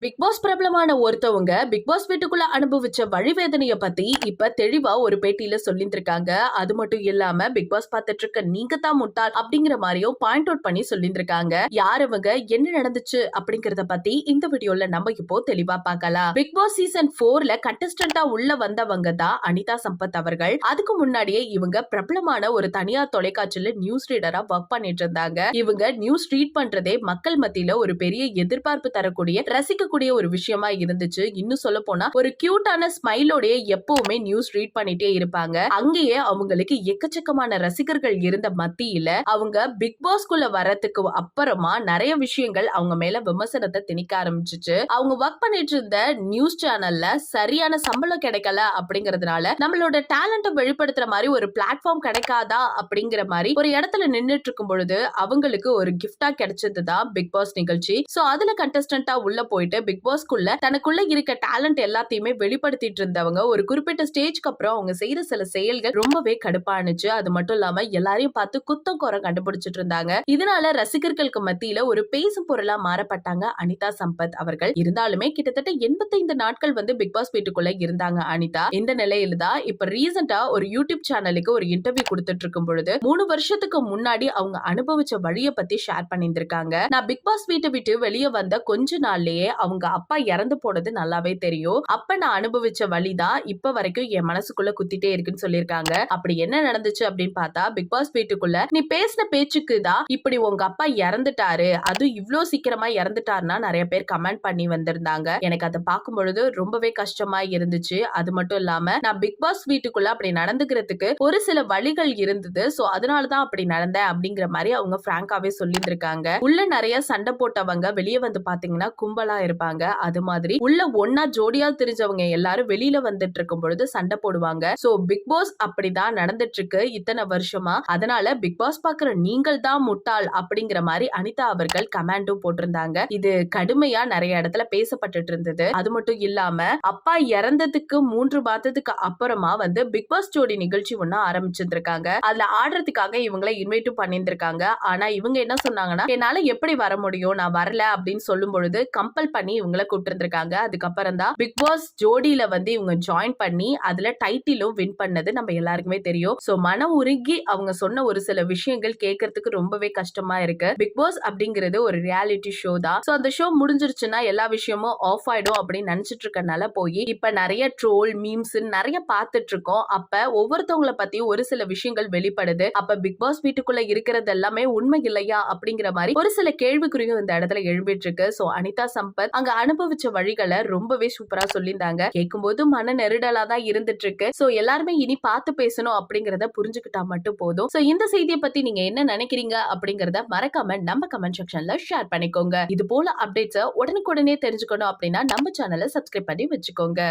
Big pass பிரபலமான ஒருத்தவங்க big pass வீட்டுக்குள்ள அனுபவிச்ச வழிவேதனைய பத்தி இப்ப தெளிவா ஒரு பேட்டியில சொல்லிட்டு இருக்காங்க. அது மட்டும் இல்லாம பிக் பாஸ் பார்த்துட்டு இருக்க நீங்க தான் முட்டாள் அப்படிங்கிற மாதிரியும் பாயிண்ட் அவுட் பண்ணி சொல்லிட்டு இருக்காங்க. யார் அவங்க, என்ன நடந்துச்சு அப்படிங்கறத பத்தி இந்த வீடியோல நம்ம இப்போ தெளிவா பார்க்கலாம். பிக் பாஸ் சீசன் 4ல கண்டஸ்டன்டா உள்ள வந்தவங்க தான் அனிதா சம்பத் அவர்கள். அதுக்கு முன்னாடியே இவங்க பிரபலமான ஒரு தனியார் தொலைக்காட்சியில நியூஸ் ரீடரா ஒர்க் பண்ணிட்டு இருந்தாங்க. இவங்க நியூஸ் ரீட் பண்றதே மக்கள் மத்தியில ஒரு பெரிய எதிர்பார்ப்பு தரக்கூடிய ரசிக்க கூடிய ஒரு விஷயமா இருந்துச்சு. இன்னும் சொல்ல போனா ஒரு கியூட்டான ஸ்மைலோடய எப்பவுமே நியூஸ் ரீட் பண்ணிட்டே இருப்பாங்க. அங்கேயே அவங்களுக்கு எக்கச்சக்கமான ரசிகர்கள் இருந்த மத்தியில அவங்க பிக் பாஸ்குள்ள வரதுக்கு அப்புறமா நிறைய விஷயங்கள் அவங்க மேல விமர்சனத்தை திணிக்க ஆரம்பிச்சுச்சு. அவங்க ஒர்க் பண்ணிட்டு இருந்த நியூஸ் சேனல்ல சரியான சம்பளம் கிடைக்கல அப்படிங்கறதுனால நம்மளோட டேலண்ட வெளிப்படுத்துற மாதிரி ஒரு பிளாட்ஃபார்ம் கிடைக்காதா அப்படிங்கிற மாதிரி ஒரு இடத்துல நின்னுட்டு இருக்கும் பொழுது அவங்களுக்கு ஒரு கிஃப்டா கிடைச்சதுதான் பிக் பாஸ் நிகழ்ச்சி. சோ அதுல கண்டஸ்டன்டா உள்ள போயிட்டு பிக் பாஸ்குள்ள தனக்குள்ள இருக்க டேலண்ட் எல்லாத்தையுமே வெளிப்படுத்திட்டு இருந்தவங்க ஒரு குறிப்பிட்ட ஸ்டேஜ்க்கு அப்புறம் அவங்க செய்யற சில செயல்கள் ரொம்பவே கடுப்பானுச்சு. அது மட்டும் இல்லாம எல்லாரையும் பார்த்து குத்தம் குறை கண்டுபிடிச்சிட்டு இருந்தாங்க. இதனால ரசிகர்களுக்கு மத்தியில ஒரு பேசும் பொருளா மாறப்பட்டாங்க அனிதா சம்பத் அவர்கள். இருந்தாலுமே கிட்டத்தட்ட 85 நாட்கள் பிக் பாஸ் வீட்டுக்குள்ள இருந்தாங்க அனிதா. இந்த நிலையில தான் இப்ப ரீசெண்டா ஒரு யூடியூப் சேனலுக்கு ஒரு இன்டர்வியூ கொடுத்துட்டு இருக்கும் பொழுது 3 வருஷத்துக்கு முன்னாடி அவங்க அனுபவிச்ச வழியை பத்தி ஷேர் பண்ணியிருந்திருக்காங்க. நான் பிக் பாஸ் வீட்டை விட்டு வெளியே வந்த கொஞ்ச நாள்லயே அவங்க அப்பா இறந்து போனது நல்லாவே தெரியும். அப்ப நான் அனுபவிச்ச வழிதான் இப்ப வரைக்கும் என் மனசுக்குள்ள குத்திட்டே இருக்குன்னு சொல்லியிருக்காங்க. அப்படி என்ன நடந்துச்சு அப்படின்னு பார்த்தா பிக் பாஸ் வீட்டுக்குள்ள நீ பேசின பேச்சுக்கு தான் இப்படி உங்க அப்பா இறந்துட்டாரு, அது இவ்ளோ சீக்கிரமா இறந்துட்டாருன்னா நிறைய பேர் கமெண்ட் பண்ணி வந்திருந்தாங்க. எனக்கு அதை பார்க்கும் பொழுது ரொம்பவே கஷ்டமா இருந்துச்சு. அது மட்டும் இல்லாம நான் பிக் பாஸ் வீட்டுக்குள்ள அப்படி நடந்துக்கிறதுக்கு ஒரு சில வழிகள் இருந்தது. சோ அதனாலதான் அப்படி நடந்தேன் அப்படிங்கிற மாதிரி அவங்க பிராங்காவே சொல்லியிருந்திருக்காங்க. உள்ள நிறைய சண்டை போட்டவங்க வெளியே வந்து பாத்தீங்கன்னா கும்பலா இருப்பாங்க. அது மாதிரி உள்ள ஒன்னா ஜோடியா தெரிஞ்சவங்க எல்லாரும் வெளியில வந்துட்டு இருக்கும் பொழுது சண்டை போடுவாங்க. சோ பிக் பாஸ் அப்படிதான் நடந்துட்டு இருக்கு இத்தனை வருஷமா. அதனால பிக் பாஸ் பாக்குற நீங்கள் தான் முட்டாள் அப்படிங்கிற மாதிரி அனிதா அவர்கள் கமெண்டும் போட்டிருந்தாங்க. இது கடுமையா நிறைய இடத்துல பேசப்பட்டு இருந்தது. அது மட்டும் இல்லாம அப்பா இறந்ததுக்கு 3 மாதத்துக்கு அப்புறமா பிக் பாஸ் ஜோடி நிகழ்ச்சி ஒண்ணு ஆரம்பிச்சிருக்காங்க. அதுல ஆடுறதுக்காக இவங்களை இன்வைட் பண்ணியிருந்திருக்காங்க. ஆனா இவங்க என்ன சொன்னாங்கன்னா, என்னால எப்படி வர முடியும், நான் வரல அப்படின்னு சொல்லும் பொழுது கம்பல் பண்ணி இவங்களை கூப்பிட்டு இருந்திருக்காங்க. அதுக்கப்புறம் தான் பிக் பாஸ் ஜோடியில இவங்க ஜாயின் பண்ணி அதுல டைட்டிலும் வின் பண்ணது நம்ம எல்லாருக்குமே தெரியும். சோ மனம் உருகி அவங்க சொன்ன ஒரு சில விஷயங்கள் கேட்கறதுக்கு ரொம்பவே கஷ்டமா இருக்கு. பிக் பாஸ் அப்படிங்கிறது ஒரு ரியாலிட்டி ஷோ தான். சோ அந்த ஷோ முடிஞ்சிருச்சுன்னா எல்லா விஷயமும் ஆஃப் ஆயிடும் அப்படின்னு நினைச்சிட்டு இருக்கனால போய் இப்ப நிறைய ட்ரோல் மீம்ஸ் நிறைய பார்த்துட்டு இருக்கோம். அப்ப ஒவ்வொருத்தவங்களை பத்தி ஒரு சில விஷயங்கள் வெளிப்படுது. அப்ப பிக் பாஸ் வீட்டுக்குள்ள இருக்கிறது எல்லாமே உண்மை இல்லையா அப்படிங்கிற மாதிரி ஒரு சில கேள்விக்குறியும் இந்த இடத்துல எழுப்பிட்டு இருக்கு. சோ அனிதா சம்பத் அங்க அனுபவிச்ச வழிகளை ரொம்பவே சூப்பரா சொல்லியிருந்தாங்க. கேட்கும்போது மன நெருடலா தான் இருந்துட்டு இருக்கு. சோ எல்லாருமே இனி பார்த்து பேசணும் அப்படிங்கறத புரிஞ்சுக்கிட்டா மட்டும் போதும். சோ இந்த செய்தியை பத்தி நீங்க என்ன நினைக்கிறீங்க அப்படிங்கறத மறக்காம நம்ம கமெண்ட் செக்ஷன்ல ஷேர் பண்ணிக்கோங்க. இது போல அப்டேட்ஸ் உடனுக்குடனே தெரிஞ்சுக்கணும் அப்படின்னா நம்ம சேனலை சப்ஸ்கிரைப் பண்ணி வச்சுக்கோங்க.